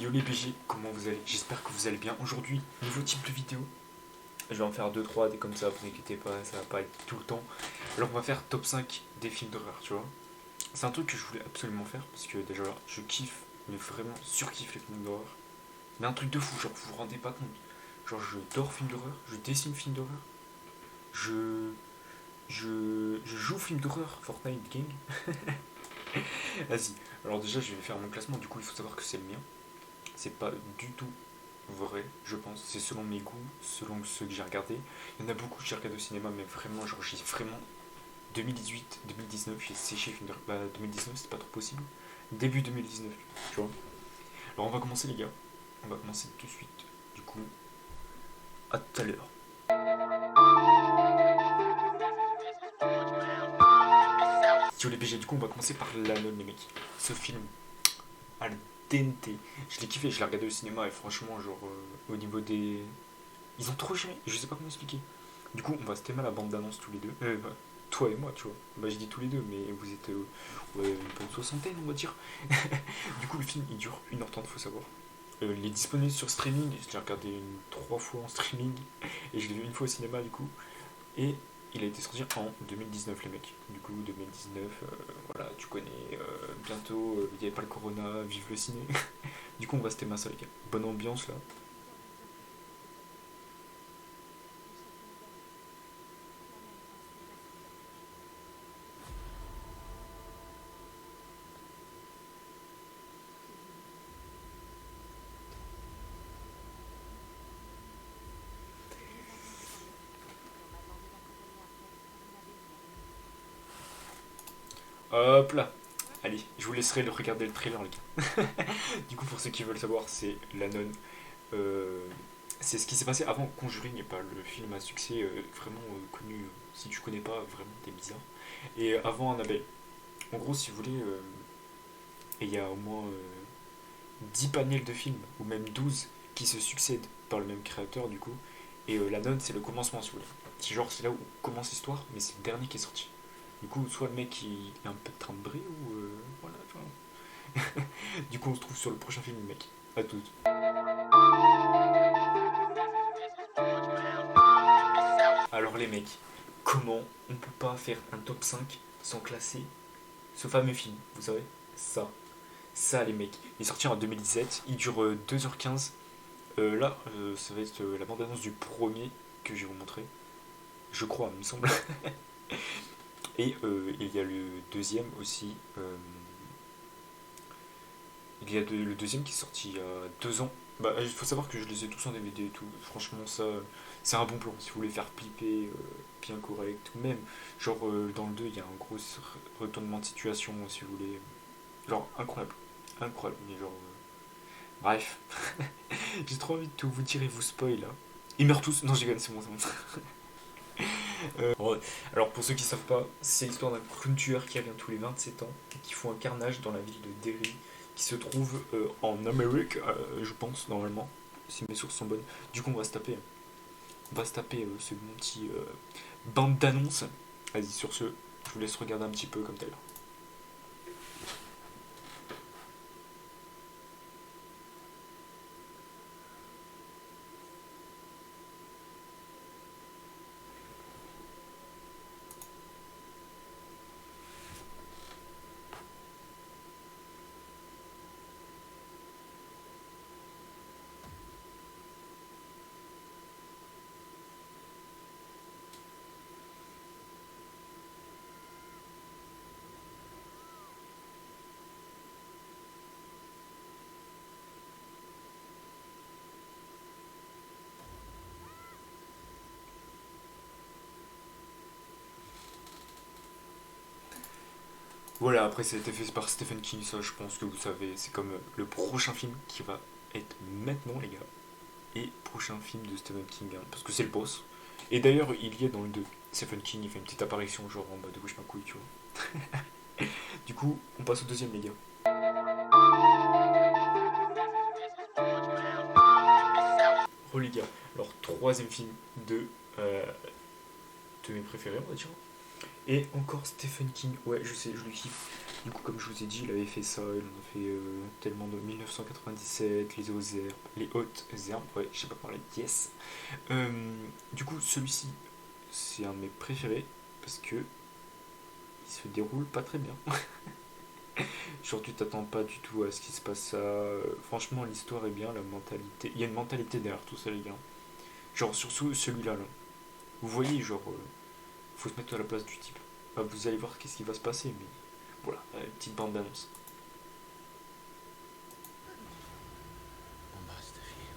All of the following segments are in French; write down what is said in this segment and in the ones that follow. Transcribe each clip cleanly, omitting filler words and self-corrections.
Yo les BG, comment vous allez? J'espère que vous allez bien. Aujourd'hui, nouveau type de vidéo. Je vais en faire deux trois des comme ça, vous inquiétez pas, ça va pas être tout le temps. Alors on va faire top 5 des films d'horreur, tu vois. C'est un truc que je voulais absolument faire, parce que déjà là, je kiffe, mais vraiment surkiffe les films d'horreur. Mais un truc de fou, genre vous vous rendez pas compte. Genre je dors film d'horreur, je dessine film d'horreur, je, je joue film d'horreur, Fortnite Gang. Vas-y, alors déjà je vais faire mon classement, du coup il faut savoir que c'est le mien. C'est pas du tout vrai, je pense. C'est selon mes goûts, selon ceux que j'ai regardés. Il y en a beaucoup que j'ai regardé au cinéma, mais vraiment, genre, j'ai vraiment 2018, 2019, j'ai séché film de. Bah, 2019, c'était pas trop possible. Début 2019, tu vois. Alors, on va commencer, les gars. On va commencer tout de suite. Du coup, à tout à l'heure. Yo les PG, du coup, on va commencer par La Nonne, les mecs. Ce film, al dente. Je l'ai kiffé, je l'ai regardé au cinéma et franchement, genre, au niveau des. Ils ont trop géré, je sais pas comment expliquer. Du coup, on va se thème à la bande d'annonce tous les deux. Bah, toi et moi, tu vois. Bah, je dis tous les deux, mais vous êtes ouais, une bonne soixantaine, on va dire. Du coup, le film, il dure 1h30, faut savoir. Il est disponible sur streaming. Je l'ai regardé trois fois en streaming. Et je l'ai vu une fois au cinéma, du coup. Et il a été sorti en 2019, les mecs. Du coup, 2019, voilà, tu connais. Bientôt, il n'y avait pas le corona, vive le ciné. Du coup, on va se thème à ça, les gars. Bonne ambiance, là. Hop là. Allez, je vous laisserai le regarder le trailer, les gars. Du coup, pour ceux qui veulent savoir, c'est La Nonne. Euh, c'est ce qui s'est passé avant Conjuring, et pas le film à succès vraiment connu. Si tu connais pas, vraiment, t'es bizarre. Et avant Annabelle. En gros, si vous voulez, il y a au moins 10 panels de films, ou même 12 qui se succèdent par le même créateur, du coup. Et La Nonne, c'est le commencement, si vous voulez. C'est genre, c'est là où commence l'histoire, mais c'est le dernier qui est sorti. Du coup, soit le mec il est un peu de train de bré, ou voilà, tu vois. Du coup, on se trouve sur le prochain film, mec. À toutes. Alors, les mecs, comment on peut pas faire un top 5 sans classer ce fameux film, vous savez? Ça. Ça, les mecs. Il est sorti en 2017, il dure 2h15. Là, ça va être la bande-annonce du premier que je vais vous montrer. Je crois, il me semble. Et il y a le deuxième aussi. Il y a le deuxième qui est sorti il y a 2 ans. Bah, il faut savoir que je les ai tous en DVD et tout. Franchement, ça, c'est un bon plan. Si vous voulez faire flipper, bien correct. Ou même, genre, dans le 2 il y a un gros retournement de situation, si vous voulez. Genre, incroyable. Incroyable. Mais genre. Bref. J'ai trop envie de tout vous dire et vous spoil là. Ils meurent tous. Non, j'ai rigole, c'est bon, c'est bon. Ouais. Alors, pour ceux qui savent pas, c'est l'histoire d'un clown tueur qui revient tous les 27 ans et qui fout un carnage dans la ville de Derry, qui se trouve en Amérique, je pense, normalement, si mes sources sont bonnes. Du coup, on va se taper ce bon petit bande d'annonces. Vas-y, sur ce, je vous laisse regarder un petit peu comme tel. Voilà, après, ça a été fait par Stephen King, ça, je pense que vous savez. C'est comme le prochain film qui va être maintenant, les gars. Et prochain film de Stephen King, hein, parce que c'est le boss. Et d'ailleurs, il y est dans le 2. Stephen King, il fait une petite apparition, genre en mode wesh ma couille, tu vois. Du coup, on passe au deuxième, les gars. Oh, les gars. Alors, troisième film de, euh, de mes préférés, on va dire. Et encore Stephen King, ouais, je sais, je le kiffe. Du coup, comme je vous ai dit, il avait fait ça, il en a fait tellement de 1997, les hautes herbes, ouais, je sais pas parler, yes. Du coup, celui-ci, c'est un de mes préférés parce que il se déroule pas très bien. Genre, tu t'attends pas du tout à ce qui se passe ça. Franchement, l'histoire est bien, la mentalité. Il y a une mentalité derrière tout ça, les gars. Genre, surtout celui-là, là. Vous voyez, genre, faut se mettre à la place du type. Bah, vous allez voir qu'est-ce qui va se passer, mais voilà, petite bande d'annonce. En bas, cette fille.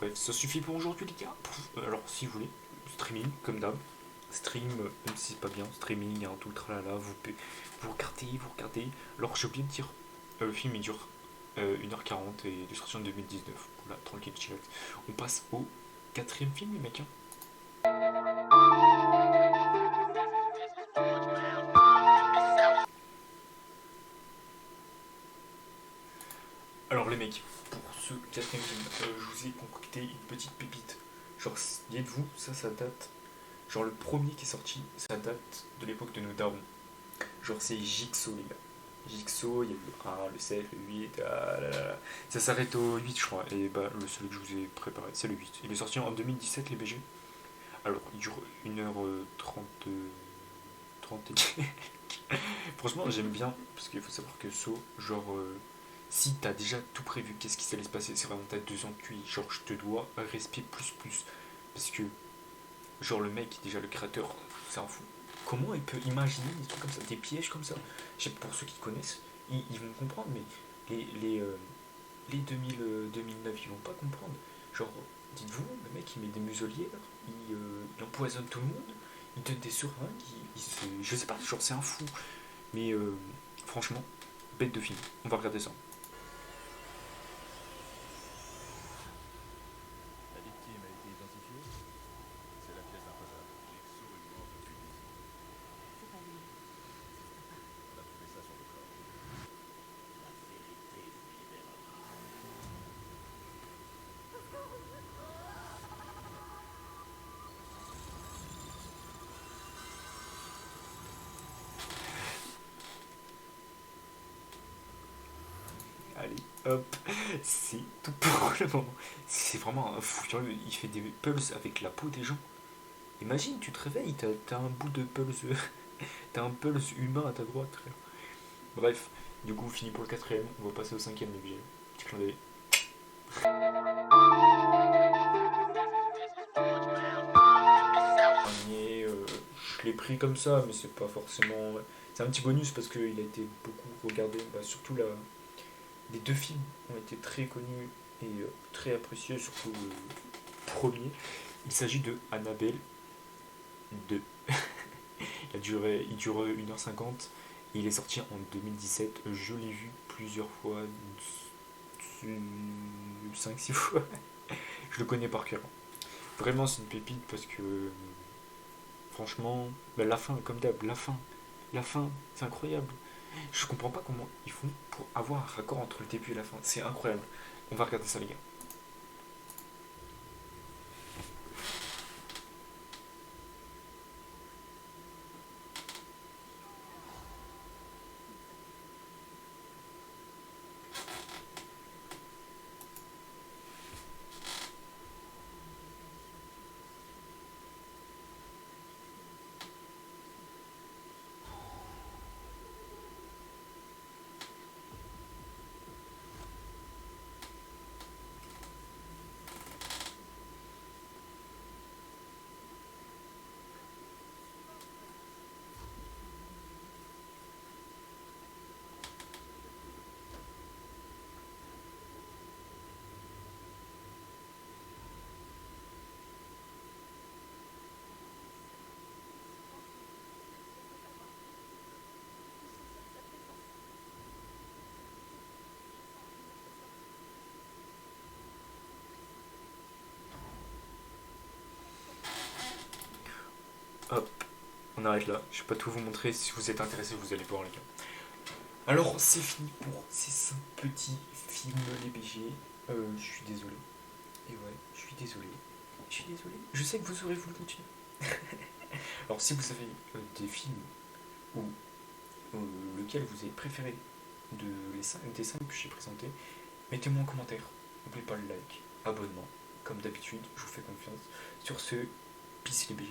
Bref, ça suffit pour aujourd'hui, les gars. Alors, si vous voulez, streaming, comme d'hab. Stream, même si c'est pas bien, streaming, hein, tout le tralala, vous regardez. Alors, j'ai oublié de dire, le film il dure 1h40 et il est sorti en 2019. Voilà, tranquille, chill. On passe au quatrième film, les mecs. Hein. Alors, les mecs, pour ce quatrième film, je vous ai concocté une petite pépite. Genre, dites-vous, ça date. Genre, le premier qui est sorti, ça date de l'époque de nos darons. Genre, c'est Jigsaw, les gars. Jigsaw, il y a eu le 1, le 7, le 8, ah là là. Ça s'arrête au 8, je crois. Et bah, le celui que je vous ai préparé, c'est le 8. Il est sorti en 2017, les BG. Alors, il dure 1h30. 30 et quelques. Franchement, j'aime bien, parce qu'il faut savoir que Saw, genre, si t'as déjà tout prévu, qu'est-ce qui s'allait se passer, c'est vraiment t'as 2 ans de QI. Genre, je te dois respect plus plus. Parce que, genre, le mec, déjà le créateur, c'est un fou. Comment il peut imaginer des trucs comme ça, des pièges comme ça? Je sais, pour ceux qui connaissent, ils vont comprendre, mais les 2009, ils vont pas comprendre. Genre, dites-vous, le mec, il met des muselières, il empoisonne tout le monde, il donne des seringues, je sais pas, genre, c'est un fou. Mais franchement, bête de film. On va regarder ça. La victime a été identifiée. C'est la pièce imposable. Jigsaw est mort depuis 10 ans. C'est pas lui. Ça se peut pas. On a trouvé ça sur le corps. La vérité vous libérera. Allez, hop, c'est tout pour le moment. C'est vraiment un fou furieux. Il fait des pulses avec la peau des gens. Imagine, tu te réveilles, t'as un bout de pulse, t'as un pulse humain à ta droite, frère. Bref, du coup, fini pour le quatrième. On va passer au cinquième, les BG. Petit clin d'œil. Dernier, je l'ai pris comme ça, mais c'est pas forcément. C'est un petit bonus parce qu'il a été beaucoup regardé. Bah, surtout les deux films ont été très connus et très appréciés, surtout le premier. Il s'agit de Annabelle 2. Il dure 1h50 et il est sorti en 2017. Je l'ai vu plusieurs fois, 5-6 fois. Je le connais par cœur. Vraiment, c'est une pépite parce que franchement, bah, la fin, comme d'hab, la fin, c'est incroyable. Je comprends pas comment ils font pour avoir un raccord entre le début et la fin. C'est incroyable. On va regarder ça, les gars. hop, on arrête là. Je vais pas tout vous montrer. Si vous êtes intéressé, vous allez voir les gars. Alors, c'est fini pour ces 5 petits films les BG. Je suis désolé. Et ouais, je suis désolé. Je suis désolé. Je sais que vous aurez voulu continuer. Alors, si vous avez des films ou lequel vous avez préféré des 5 que j'ai présentés, mettez-moi en commentaire. N'oubliez pas le like, abonnement. Comme d'habitude, je vous fais confiance. Sur ce, peace les BG.